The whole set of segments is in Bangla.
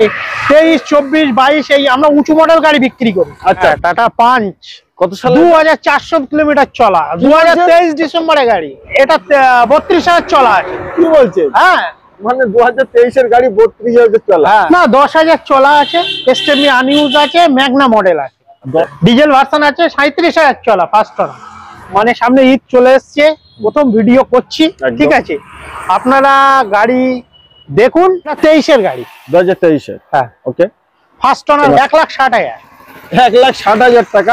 আছে 23, 24, 22 এই আমরা উঁচু মডেল গাড়ি বিক্রি করি। আচ্ছা, টাটা পাঞ্চ কত সালে? 2400 কিলোমিটার চলা, 2023 ডিসেম্বরে গাড়ি। এটা 32,000 চলা আছে। কি বলছেন? হ্যাঁ, মানে 2023 এর গাড়ি 32,000 চলা? না 10,000 চলা আছে, এসটেমি আনইউজ আছে, ম্যাগনা মডেল আছে, ডিজেল ভার্সন আছে, 37,000 চলা, ফার্স্ট ওনার। মানে সামনে ঈদ চলে এসছে, প্রথম ভিডিও করছি, ঠিক আছে? আপনারা গাড়ি দেখুন। 23 এর গাড়ি, 2023 এর। হ্যাঁ, ওকে। First owner 1,60,000। 1,60,000 টাকা।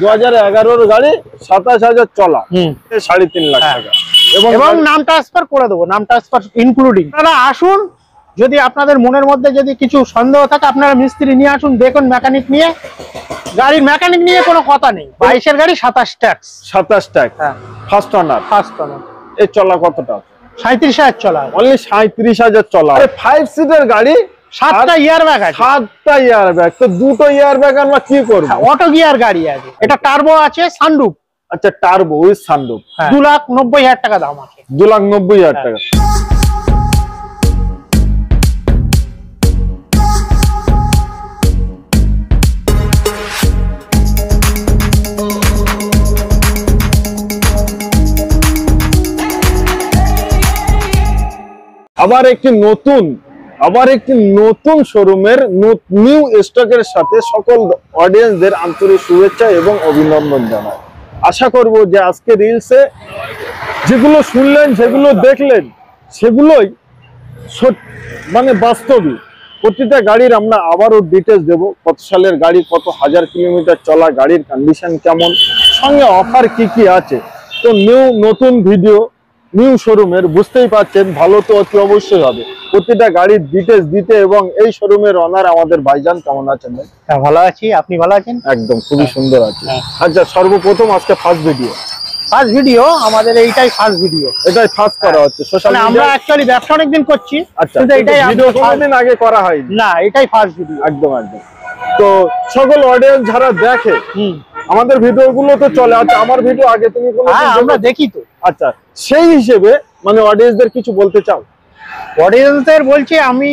2011 এর গাড়ি, 27,000 চলা, 3.5 লাখ টাকা। এবং নাম ট্রান্সফার করে দেবো, নাম ট্রান্সফার ইনক্লুডিং। আপনারা আসুন, যদি আপনাদের মনের মধ্যে যদি কিছু সন্দেহ থাকে আপনারা মিস্ত্রি নিয়ে আসুন, দেখুন মেকানিক নিয়ে। গাড়ির মেকানিক নিয়ে কোনো কথা নেই। 22 এর গাড়ি, 27 ট্যাক্স। 27 টাকা। হ্যাঁ, ফার্স্ট ওনার। First owner. এই চলা কতটা? 37,000 চলা। অনলি 37,000 চলা। আরে 5 সিটের গাড়ি, 7টা ইয়ার ব্যাগ আছে। 7টা ইয়ার ব্যাগ, তো দুটো ইয়ার ব্যাগ আমরা কি করব? অটো গিয়ার গাড়ি আছে, এটা টার্বো আছে, সানরুফ। আচ্ছা, টার্বো উইথ সানরুফ। 2,90,000 টাকা দাম আছে। 2,90,000 টাকা। আবার একটি নতুন শোরুমের নিউ স্টকের সাথে সকল অডিয়েন্সদের আন্তরিক শুভেচ্ছা এবং অভিনন্দন জানাই। আশা করব যে আজকে রিলসে যেগুলো শুনলেন, যেগুলো দেখলেন, সেগুলোই মানে বাস্তবিক। প্রতিটা গাড়ির আমরা আবারও ডিটেলস দেবো, কত সালের গাড়ি, কত হাজার কিলোমিটার চলা, গাড়ির কন্ডিশন কেমন, সঙ্গে অফার কি কি আছে। তো নতুন ভিডিও, নিউ শোরুমের, বুঝতেই পারছেন ভালো তো অতি অবশ্যই হবে প্রতিটা গাড়ির ডিটেলস দিতে। এবং এই শোরুমের অনার আমাদের ভাইজান, কেমন আছেন ভাই? হ্যাঁ, ভালো আছি, আপনি ভালো আছেন? একদম খুবই সুন্দর আছে। আচ্ছা, সর্বপ্রথম আজকে ফার্স্ট ভিডিও আমাদের, এইটাই ফার্স্ট ভিডিও, এটাই ফার্স্ট করা হচ্ছে সোশ্যাল মিডিয়া। আমরা অ্যাকচুয়ালি ব্যবসা অনেকদিন করছি, কিন্তু এটাই ভিডিও কোনদিন আগে করা হয়নি। না, এটাই ফার্স্ট ভিডিও। একদম। তো সকল অডিয়েন্স যারা দেখে আমাদের ভিডিওগুলো তো চলে, আচ্ছা আমার ভিডিও আগে তুমি আমরা দেখি তো। আচ্ছা, সেই হিসেবে মানে অডিয়েন্সদের কিছু বলতে চাও? অডিয়েন্সদের বলছি আমি,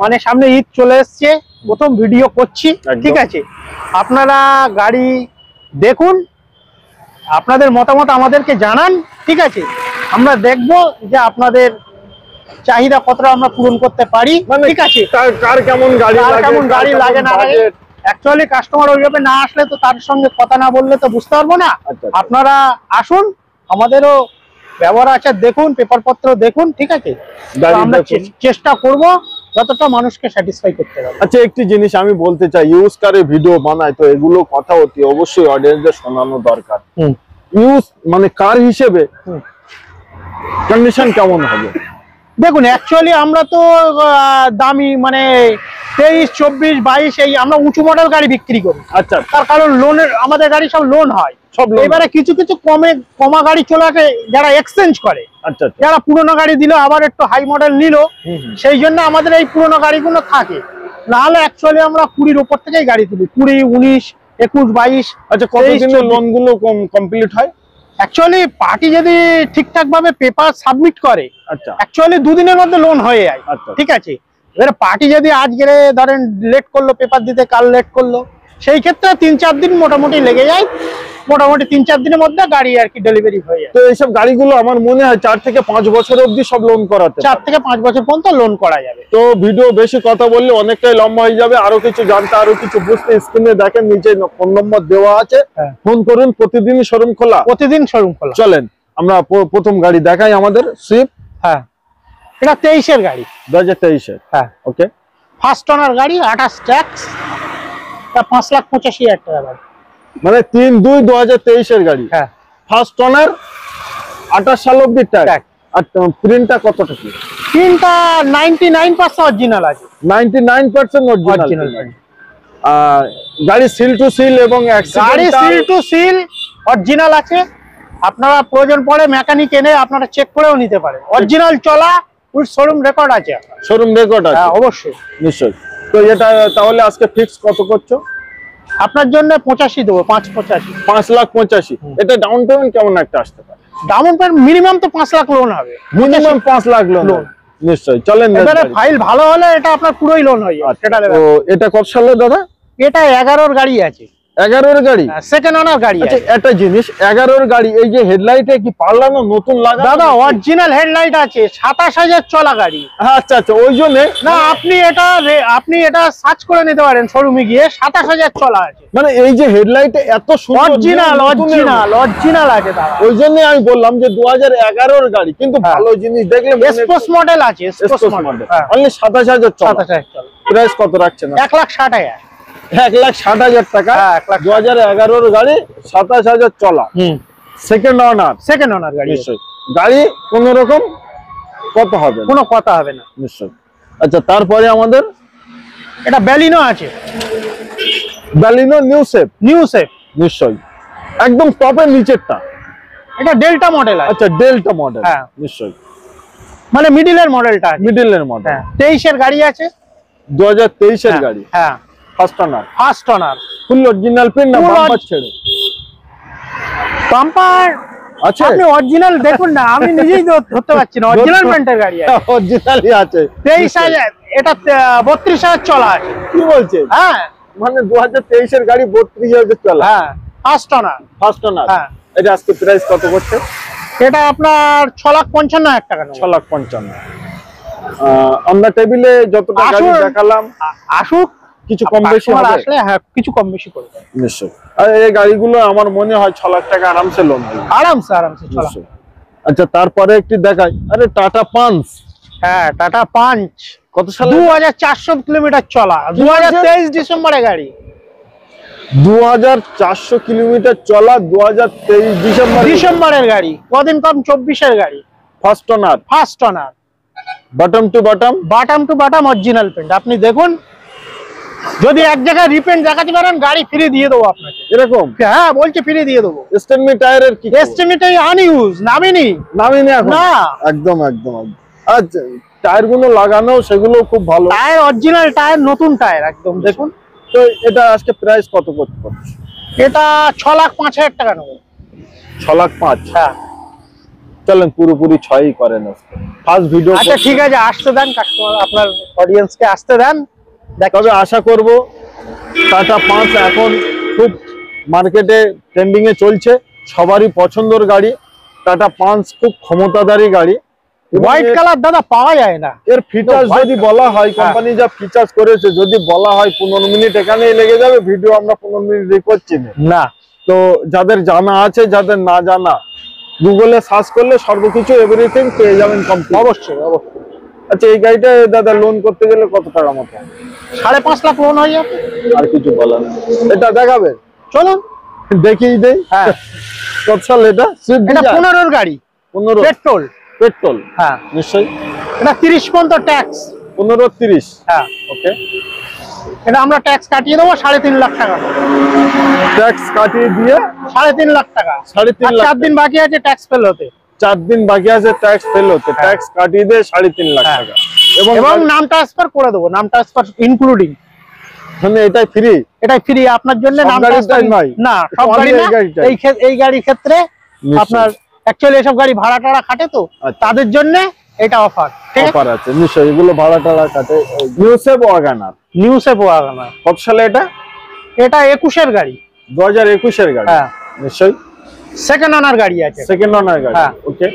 মানে সামনে ঈদ চলে এসছে, প্রথম ভিডিও করছি, ঠিক আছে? আপনারা গাড়ি দেখুন, আপনাদের মতামত আমাদেরকে জানান, ঠিক আছে? আমরা দেখব যে আপনাদের চাহিদা কতটা আমরা পূরণ করতে পারি, ঠিক আছে? কার কেমন গাড়ি লাগে না লাগে। অ্যাকচুয়ালি কাস্টমার ওইভাবে না আসলে তো তার সঙ্গে কথা না বললে তো বুঝতে পারবো না। আপনারা আসুন, আমাদেরও ব্যবহার আছে দেখুন, পেপারপত্র দেখুন, ঠিক আছে? আমরা চেষ্টা করব যতটা মানুষকে স্যাটিসফাই করতে পারবো। আচ্ছা, একটি জিনিস আমি বলতে চাই, ইউজ কারের ভিডিও বানায় তো এগুলো কথা অতি অবশ্যই অডিয়েন্সদের শোনানো দরকার। ইউজ মানে কার হিসেবে কন্ডিশন কেমন হবে? দেখুন, অ্যাকচুয়ালি আমরা তো দামি মানে 23, 24, 22 এই আমরা উঁচু মডেল গাড়ি বিক্রি করি। আচ্ছা, তার কারণ লোনের, আমাদের গাড়ি সব লোন হয় সব। এবারে কিছু কমা গাড়ি চলে আসে যারা এক্সচেঞ্জ করে। আচ্ছা, যারা পুরোনো গাড়ি দিল আবার একটু হাই মডেল নিল, সেই জন্য আমাদের এই পুরোনো গাড়িগুলো থাকে। নাহলে অ্যাকচুয়ালি আমরা 20-র উপর থেকেই গাড়ি তুলি, 20, 19, 21, 22। আচ্ছা, কতদিনে লোনগুলো কমপ্লিট হয়? অ্যাকচুয়ালি পার্টি যদি ঠিকঠাক ভাবে পেপার সাবমিট করে, আচ্ছা, অ্যাকচুয়ালি 2 দিনের মধ্যে লোন হয়ে যায়, ঠিক আছে? এবারে পার্টি যদি আজকে ধরেন লেট করলো পেপার দিতে, কাল লেট করলো, সেই ক্ষেত্রে 3-4 দিন মোটামুটি লেগে যায়। মোটামুটি 3-4 দিনের মধ্যে গাড়ি আর কি ডেলিভারি হয়ে যায়। তো এইসব গাড়িগুলো আমার মনে হয় 4 থেকে 5 বছর অবধি সব লোন করাতে, 4 থেকে 5 বছর পর্যন্ত লোন করা যাবে। তো ভিডিও বেশি কথা বললে অনেকটাই লম্বা হয়ে যাবে। আরো কিছু জানতে, আরো কিছু বুঝতে স্ক্রিনে দেখেন, নিচে ফোন নম্বর দেওয়া আছে, ফোন করুন। প্রতিদিনই শোরুম খোলা? প্রতিদিন শোরুম খোলা। চলেন আমরা প্রথম গাড়ি দেখাই, আমাদের সুইফট। হ্যাঁ, এটা 23 এর গাড়ি, 2023 এর। হ্যাঁ, ওকে। ফার্স্ট ওনার গাড়ি, 28 ট্যাক্স, 5,85,000 টাকা গাড়ি। মানে 3/2/2023 এর গাড়ি। হ্যাঁ, ফার্স্ট ওনার, 28 সাল অবধি ট্যাক্স। আর প্রিন্টটা কতটা কি? প্রিন্টটা 99% অরিজিনাল আছে। 99% অরিজিনাল। গাড়ি সিল টু সিল এবং গাড়ি সিল টু সিল অরিজিনাল আছে। আপনারা প্রয়োজন পড়ে মেকানিক এনে আপনারা চেক করেও নিতে পারেন। অরিজিনাল চলা, উইথ শোরুম রেকর্ড আছে। শোরুম রেকর্ড আছে? হ্যাঁ, অবশ্যই, নিশ্চয়ই। তো এটা তাহলে আজকে ফিক্স কত করছো? আপনার জন্য 85 দেবো, 5,85,000। এটা ডাউন পেমেন্ট কেমন একটা আসতে পারে? ডাউন পেমেন্ট মিনিমাম তো 5 লাখ লোন হবে, মিনিমাম 5 লাখ লোন। নিশ্চয়ই চলেন। এবারে ফাইল ভালো হলে এটা আপনার পুরোই লোন হয়ে যাবে। সেটা তো এটা কত সালের দাদা? এটা 11-র গাড়ি আছে। 11-র গাড়ি, সেকেন্ড ওনার গাড়ি আছে। একটা জিনিস, 11-র গাড়ি, এই যে হেডলাইটে কি পাল্লানো নতুন লাগা? দাদা অরিজিনাল হেডলাইট আছে, 27,000 চলা গাড়ি। আচ্ছা আচ্ছা, ওই জন্য না, আপনি এটা সার্চ করে নিতে পারেন শোরুমে গিয়ে, 27,000 চলা আছে। মানে এই যে হেডলাইটে এত সুন্দর অরিজিনাল আছে দাদা। ওই জন্য আমি বললাম যে 2011-র গাড়ি, কিন্তু ভালো জিনিস দেখলে স্পোর্টস মডেল আছে, স্পোর্টস মডেল। অনলি 27,000 চলা। প্রাইস কত রাখছেন? 1,60,000। 1,60,000 টাকা। 2011-র গাড়ি, 27,000 চলা। সেকেন্ড ওনার গাড়ি। নিশ্চয়ই গাড়ি কোন রকম কত হবে? কোনো কথা হবে না। নিশ্চয়ই। আচ্ছা, তারপরে আমাদের এটা ব্যালিনো আছে। Baleno new shape. নিশ্চয়ই একদম টপের নিচেরটা। এটা ডেল্টা মডেল আছে। আচ্ছা, ডেল্টা মডেল। হ্যাঁ, নিশ্চয়ই মানে মিডিলের মডেলটা। মিডিলের মডেল। 23-এর গাড়ি আছে। 2023-এর গাড়ি। হ্যাঁ, ফার্স্ট ওনার। ফুল অরিজিনাল পিন না বাম্পার ছেড়ে? বাম্পার আছে। আপনি অরিজিনাল দেখুন না, আমি নিজেই ধরতে পারছি না। অরিজিনাল পেন্টের গাড়ি আছে। অরিজিনালই আছে। 23,000, এটা 32,000 চলা আছে। কি বলছেন? হ্যাঁ, মানে 2023-এর গাড়ি 32,000 চলা। হ্যাঁ, ফার্স্ট ওনার। হ্যাঁ। এটা আজকে প্রাইস কত করছে? এটা আপনার 6,55,000 টাকা। 6,55,000। আমরা টেবিলে যতটা গাড়ি দেখালাম, আসুক, কিছু কম বেশি হবে। আসলে হ্যাঁ, কিছু কম বেশি করে নিশ্চয়ই। আর এই গাড়িগুলো আমার মনে হয় 6 লাখ টাকা আরামসে লোন হবে। আরামসে চলা। আচ্ছা, তারপরে একটি দেখাই। আরে টাটা পাঞ্চ। হ্যাঁ, টাটা পাঞ্চ। কত সালে? 2,400 কিলোমিটার চলা। 2023 ডিসেম্বরে গাড়ি। 2,400 কিলোমিটার চলা, 2023 ডিসেম্বরের গাড়ি। কদিন কম, 24-এর গাড়ি। First owner. Bottom to bottom original paint. আপনি দেখুন, যদি এক জায়গায় রিপেন্ট দেখাতে পারেন, গাড়ি ফ্রি দিয়ে দেবো আপনাকে। এরকম? হ্যাঁ, বলছি ফ্রি দিয়ে দেবো। স্টেমি টায়ারের কি? এস্টিমেটাই আনইউজ, নামিনি এখন না। একদম। আচ্ছা, টায়ার গুলো লাগানো, সেগুলো খুব ভালো। টায়ার অরিজিনাল টায়ার, নতুন টায়ার একদম। দেখুন তো এটা আজকে প্রাইস কত করতে পারছে? এটা 6,05,000 টাকা নেব। 6,05,000। হ্যাঁ, চলেন পুরোপুরি 6ই করেন আজকে। First video. আচ্ছা ঠিক আছে, আসতে দেন কাস্টমার, আপনার অডিয়েন্সকে আসতে দেন। তবে আশা করব টাটা পাঞ্চ এখন খুব মার্কেটে ট্রেন্ডিং এ চলছে, সবারই পছন্দের গাড়ি। টাটা পাঞ্চ খুব ক্ষমতাধারী গাড়ি। হোয়াইট কালার দাদা পাওয়া যায় না। এর ফিচার্স যদি বলা হয়, কোম্পানি যা ফিচার্স করেছে, যদি বলা হয় 15 মিনিট এখানেই লেগে যাবে। ভিডিও আমরা 15 মিনিট করছি না। তো যাদের জানা আছে, যাদের না জানা, গুগলে সার্চ করলে সর্বকিছু এভরিথিং পেয়ে যাবেন কমপ্লিট। অবশ্যই। আচ্ছা, এই গাড়িটা দাদা লোন করতে গেলে কত টাকা মতো? 5.5 লাখ লোন হয়ে যাবে। আর কিছু বলার নেই। এটা দেখাবে? চলুন দেখিয়ে দেই। হ্যাঁ, কত সাল এটা? এটা 15-এর গাড়ি। 15 পেট্রোল। হ্যাঁ, নিশ্চয়ই। এটা 30 পর্যন্ত ট্যাক্স। 15-30। হ্যাঁ, ওকে। এটা আমরা ট্যাক্স কাটিয়ে দেবো 3.5 লাখ টাকা। ট্যাক্স কাটিয়ে দিয়ে 3.5 লাখ টাকা। 3.5 লাখ। 4 দিন বাকি আছে ট্যাক্স ফেল হতে। 4 দিন বাকি আছে ট্যাক্স ফেল হতে। ট্যাক্স কাটিয়ে দিয়ে 3.5 লাখ টাকা। এবং নাম ট্রান্সফার করে দেবো। নাম ট্রান্সফার ইনক্লুডিং। মানে এটাই ফ্রি? এটাই ফ্রি আপনার জন্য। নাম ট্রান্সফার না, সব গাড়ি না। এই গাড়ির ক্ষেত্রে আপনার অ্যাকচুয়ালি এসব গাড়ি ভাড়া টাড়া কাটে, তো তাদের জন্য এটা অফার আছে। নিশ্চয়ই এগুলো ভাড়া টাড়া কাটে। New shape WagonR. কত সালে এটা? এটা 21-এর গাড়ি। 2021-এর গাড়ি। হ্যাঁ, নিশ্চয়ই। সেকেন্ড ওনার গাড়ি আছে। হ্যাঁ, ওকে।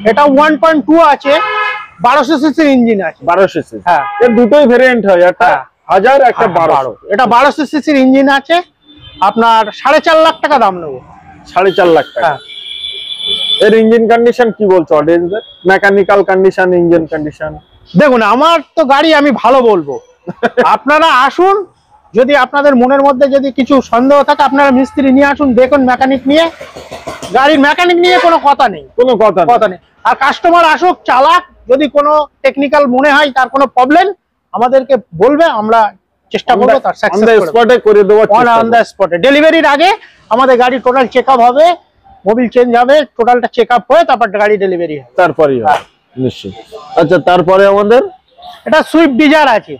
এটা 1.2 আছে, 1200 সিসির ইঞ্জিন আছে। 1200 সিসি। হ্যাঁ, এর দুটোই ভেরিয়েন্ট হয়, একটা 1000, একটা 1200। এটা 1200 সিসির ইঞ্জিন আছে। আপনার 4.5 লাখ টাকা দাম নেব। 4.5 লাখ টাকা। এর ইঞ্জিন কন্ডিশন কি বলছো অডিয়েন্সদের? Mechanical condition, engine condition? দেখুন, আমার তো গাড়ি আমি ভালো বলবো। আপনারা আসুন, যদি আপনাদের মনের মধ্যে যদি কিছু সন্দেহ থাকে, আপনারা মিস্ত্রি নিয়ে আসুন, দেখুন মেকানিক নিয়ে। গাড়ির মেকানিক নিয়ে কোনো কথা নেই। আর কাস্টমার আসুক, চালাক, যদি কোনো টেকনিক্যাল মনে হয়, তার কোনো প্রবলেম আমাদেরকে বলবে, আমরা চেষ্টা করবো তার সাকসেস করে দেওয়ার। অন দ্য স্পটে। ডেলিভারির আগে আমাদের গাড়ি টোটাল চেকআপ হবে, মোবিল চেঞ্জ হবে, টোটালটা চেকআপ হয়ে তারপর গাড়ি ডেলিভারি হবে। তারপরেই হবে। নিশ্চয়ই। আচ্ছা, তারপরে আমাদের এটা সুইফট ডিজায়ার আছে।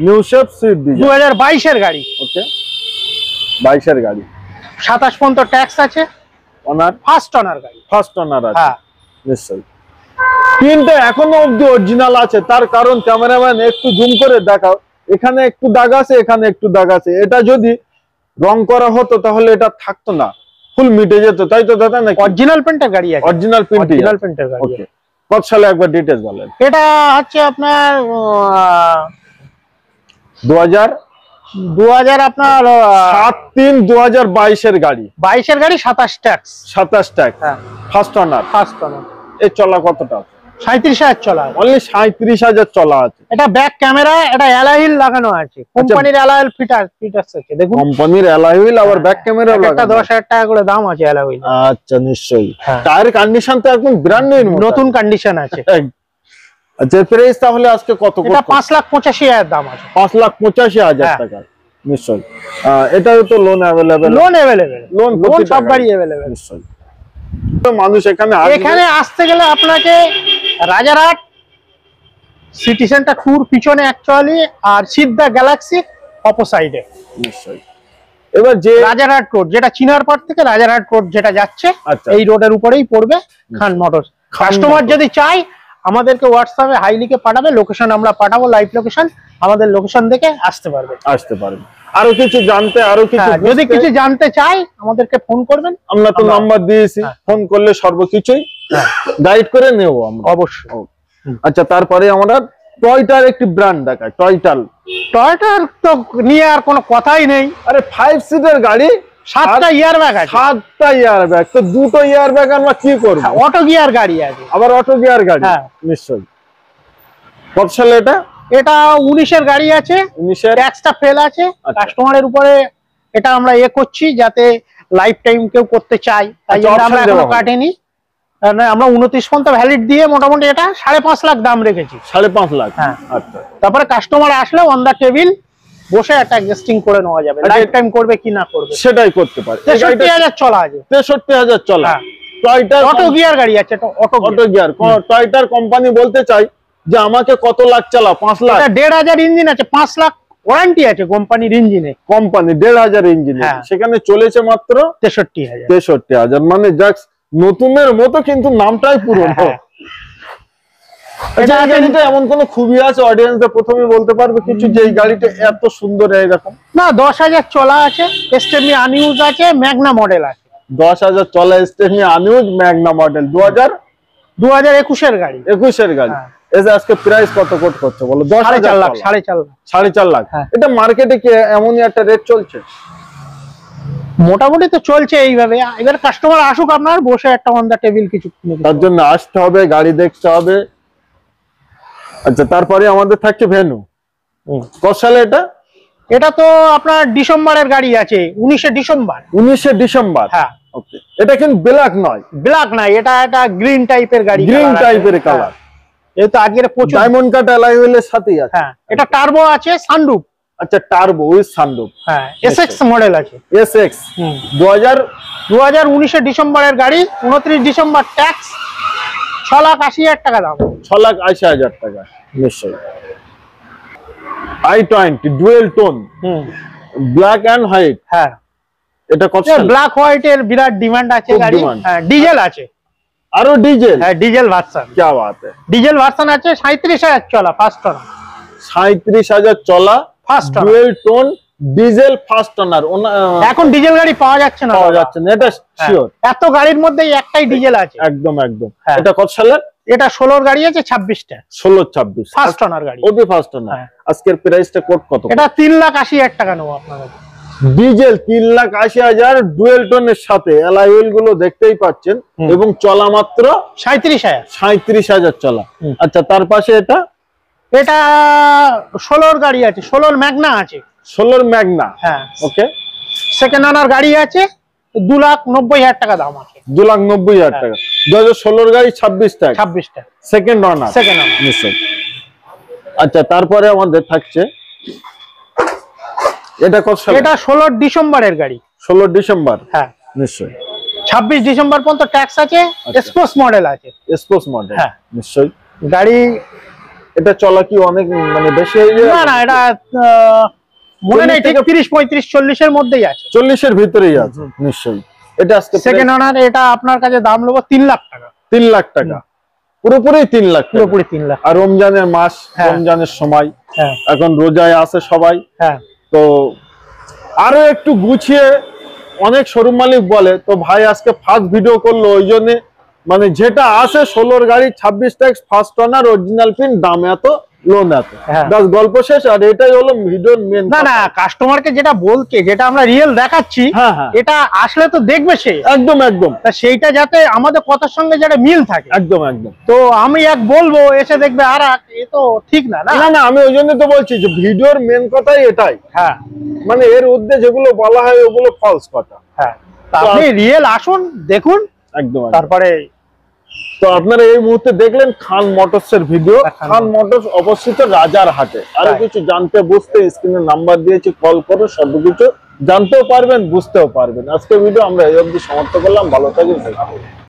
নিউ শেপ সুইফট ডিজায়ার 2022-এর গাড়ি। ওকে, 22-এর গাড়ি। 27 পর্যন্ত ট্যাক্স আছে। ফার্স্ট ওনার গাড়ি। হ্যাঁ, নিশ্চয়ই। পিনটা এখনো অব্দি অরিজিনাল আছে, তার কারণ ক্যামেরাম্যান একটু জুম করে দেখাও, এখানে একটু দাগ আছে, এখানে একটু দাগ আছে। এটা যদি রং করা হতো তাহলে এটা থাকতো না, ফুল মিটে যেত, তাই তো দাদা? নাকি অরিজিনাল পেন্টের গাড়ি আছে, অরিজিনাল পেন্টের গাড়ি। ওকে, কত সালে একবার ডিটেইলস বলেন। এটা হচ্ছে আপনার 2000 আপনার 7/3/2022 এর গাড়ি, 22 এর গাড়ি, 27 ট্যাক্স। 27 ট্যাক্স, হ্যাঁ, ফার্স্ট ওনার। এর চলা কতটা? 37,000 চলা, অনলি 37,000 চলা আছে। এটা ব্যাক ক্যামেরা, এটা অ্যালয় হুইল লাগানো আছে, কোম্পানির অ্যালয় হুইল ফিটার্স আছে, দেখুন কোম্পানির অ্যালয় হুইল, আবার ব্যাক ক্যামেরা লাগানো। এটা 10,000 টাকা করে দাম আছে অ্যালয় হুইল। আচ্ছা, নিশ্চয়ই। টায়ার কন্ডিশন তো একদম ব্র্যান্ড নিউ, নতুন কন্ডিশন আছে। আচ্ছা, প্রাইস তাহলে আজকে কত? এটা 5,85,000 দাম আছে। 5,85,000 টাকা, নিশ্চয়ই। এটাও তো লোন अवेलेबल, লোন সব গাড়ি अवेलेबल, নিশ্চয়ই। তো মানুষ এখানে আসতে গেলে আপনাকে রাজারহাট সিটি সেন্টার ট্যুর পিছনে অ্যাকচুয়ালি, আর সিদ্ধা গ্যালাক্সি অপোসাইডে, নিশ্চয়ই। এবার যে রাজারহাট রোড, যেটা চিনারপাড় থেকে রাজারহাট রোড যেটা যাচ্ছে, এই রোডের উপরেই পড়বে খান মোটরস। কাস্টমার যদি চাই আমাদেরকে হোয়াটসঅ্যাপে হাই লিখে পাঠাবে, লোকেশন আমরা পাঠাবো, লাইভ লোকেশন, আমাদের লোকেশন দেখে আসতে পারবে। আরো কিছু জানতে, যদি কিছু জানতে চাই আমাদেরকে ফোন করবেন, আমরা তো নাম্বার দিয়েছি, ফোন করলে সর্বকিছুই গাইড করে নেব আমরা, অবশ্যই। আচ্ছা, তারপরে আমরা টয়টার একটি ব্র্যান্ড দেখাই। টয়টার তো নিয়ে আর কোনো কথাই নেই। আরে 5 সিটার গাড়ি, 7টা ইয়ার ব্যাগ আছে। 7টা ইয়ার ব্যাগ, তো 2টো ইয়ার ব্যাগ আমরা কি করব? অটো গিয়ার গাড়ি আছে, আবার অটো গিয়ার গাড়ি, নিশ্চয়ই। কত সালে এটা? এটা 19 এর গাড়ি আছে, 19 এর, ট্যাক্সটা ফেল আছে। কাস্টমারের উপরে এটা আমরা করছি যাতে লাইফ টাইম কেউ করতে চাই, তাই জন্য আমরা এখনো কাটেনি। আমরা 29 পর্যন্ত ভ্যালিড দিয়ে মোটামুটি এটা 5.5 লাখ দাম রেখেছি। 5.5 লাখ, হ্যাঁ। আচ্ছা, তারপরে কাস্টমার আসলে অন দা টেবিল বসে একটা অ্যাডজাস্টিং করে নেওয়া যাবে, লাইফ টাইম করবে কি না করবে সেটাই করতে পারে। 63,000 চলা আছে, 63,000 চলা। টয়টার অটো গিয়ার গাড়ি আছে, অটো গিয়ার। টয়টার কোম্পানি বলতে চাই যে আমাকে কত লাখ চালা? 5 লাখ। এটা 1,500 ইঞ্জিন আছে, 5 লাখ ওয়ারেন্টি আছে কোম্পানির ইঞ্জিনে। কোম্পানি 1,500 ইঞ্জিন, সেখানে চলেছে মাত্র 63,000। 63,000, মানে জাস্ট নতুনের মতো, কিন্তু নামটাই পুরনো। এটা গাড়িটা এমন কোন খুবই আছে অডিয়েন্সদের প্রথমে বলতে পারবে কিছু, যে এই গাড়িটা এত সুন্দর এইরকম? না, 10,000 চলা আছে, স্টেপনি আনইউজ আছে, ম্যাগনা মডেল আছে। 10,000 চলা স্টেপনি আনইউজ ম্যাগনা মডেল, 2021 এর গাড়ি। 21 এর গাড়ি। এজ আজকে প্রাইস কত কোট করছে বলো? 10,000 লাখ, 4.5 লাখ। এটা মার্কেটে কি এমনই একটা রেট চলছে? মোটামুটি তো চলছে এইভাবে। এবার কাস্টমার আসুক, আপনার বসে একটা অন দা টেবিল কিছু, তার জন্য আসতে হবে, গাড়ি দেখতে হবে। আচ্ছা, তারপরে আমাদের থাকছে ভেনু। কত সালে এটা? এটা তো আপনার ডিসেম্বরের গাড়ি আছে, 19 ডিসেম্বর। 19 ডিসেম্বর, হ্যাঁ। ওকে, এটা কিন্তু ব্ল্যাক নয়, এটা গ্রিন টাইপের গাড়ি, গ্রিন টাইপের কালার। এই তো আজকের প্রচুর ডায়মন্ড কাট অ্যালয় হুইলের সাথেই আছে। হ্যাঁ, এটা টার্বো আছে, সানরুফ। আচ্ছা, টার্বো উইথ সানরুফ, হ্যাঁ, এসএক্স মডেল আছে। এসএক্স 2019 ডিসেম্বরের গাড়ি, 29 ডিসেম্বর ট্যাক্স, 6,80,000 টাকা দাম। 6,80,000 টাকা, নিশ্চয়ই। i20 dual tone, black and white, হ্যাঁ। এটা কত? ব্ল্যাক হোয়াইট এর বিরাট ডিমান্ড আছে গাড়ি। হ্যাঁ, ডিজেল আছে, আরো ডিজেল। হ্যাঁ, ডিজেল ভার্সন। কি বাত है, ডিজেল ভার্সন আছে, 37,000 চলা, ফার্স্ট ওনার। 37,000 চলা, first dual tone diesel first owner. এখন ডিজেল গাড়ি পাওয়া যাচ্ছে না, এটা শিওর। এত গাড়ির মধ্যে একটাই ডিজেল আছে, একদম একদম। এটা কত সালের? এটা 16 গাড়ি আছে, 26টা। 16-26 ফার্স্ট ওনার গাড়ি, ওবি ফার্স্ট ওনার। আজকের প্রাইসটা কোট কত? এটা 3,80,000 টাকা নেব আপনার কাছে। ডিজেল 3,80,000 ডুয়েল টোনের সাথে অ্যালয় হুইল গুলো দেখতেই পাচ্ছেন, এবং চলা মাত্র 37,000 চলা। আচ্ছা, তার পাশে এটা 16 গাড়ি আছে, 16 ম্যাগনা আছে। 16 ম্যাগনা, হ্যাঁ। ওকে, সেকেন্ড ওনার গাড়ি আছে, 2,90,000 টাকা দাম আছে। 2,90,000 টাকা। 2016 গাড়ি, 26টা। সেকেন্ড ওনার, নিশ্চয়। আচ্ছা, তারপরে আমাদের থাকছে এটা কত সাল? এটা 16 ডিসেম্বরের গাড়ি। 16 ডিসেম্বর, হ্যাঁ, নিশ্চয়। 26 ডিসেম্বর পর্যন্ত ট্যাক্স আছে, স্পোর্টস মডেল আছে। স্পোর্টস মডেল, হ্যাঁ, নিশ্চয়। গাড়ি এটা চলা কি অনেক মানে বেশি হয়ে যায়? না না, এটা মনে নেই, ঠিক 30, 35, 40 এর মধ্যেই আছে। 40 এর ভিতরেই আছে, নিশ্চয়। এটা আজকে সেকেন্ড ওনার, এটা আপনার কাছে দাম নেব 3 লাখ টাকা। 3 লাখ টাকা। পুরোপুরি 3 লাখ, পুরোপুরি 3 লাখ। আর রমজানের মাস, হ্যাঁ। রমজানের সময়, হ্যাঁ এখন রোজায় আছে সবাই। হ্যাঁ তো আরো একটু গুছিয়ে অনেক শোরুম মালিক বলে, তো ভাই আজকে ফার্স্ট ভিডিও করলো ওই জন্য মানে যেটা আছে 16 গাড়ি 26 tax first owner original pin দাম এত লোন এত, হ্যাঁ। বাস গল্প শেষ। আর এটাই হলো ভিডিওর মেন। না না, কাস্টমারকে যেটা বলছে, যেটা আমরা রিয়েল দেখাচ্ছি, হ্যাঁ, হ্যাঁ। এটা আসলে তো দেখবে সে, একদম একদম, তা সেইটা যাতে আমাদের কথার সঙ্গে যেটা মিল থাকে। একদম একদম। তো আমি এক বলবো, এসে দেখবে আর এক, এ তো ঠিক না। না না না, আমি ওই জন্য তো বলছি যে ভিডিওর মেন কথাই এটাই, হ্যাঁ মানে এর উদ্দেশ্য যেগুলো বলা হয় ওগুলো ফলস কথা। হ্যাঁ, তা আপনি রিয়েল আসুন, দেখুন, একদম। তারপরে। তো আপনারা এই মুহূর্তে দেখলেন খান মোটরস এর ভিডিও। খান মোটরস অবস্থিত রাজারহাটে। আরো কিছু জানতে বুঝতে স্ক্রিনে নাম্বার দিয়েছি, কল করো, সবকিছু জানতেও পারবেন, বুঝতেও পারবেন। আজকের ভিডিও আমরা এই অবধি সমাপ্ত করলাম। ভালো থাকবেন।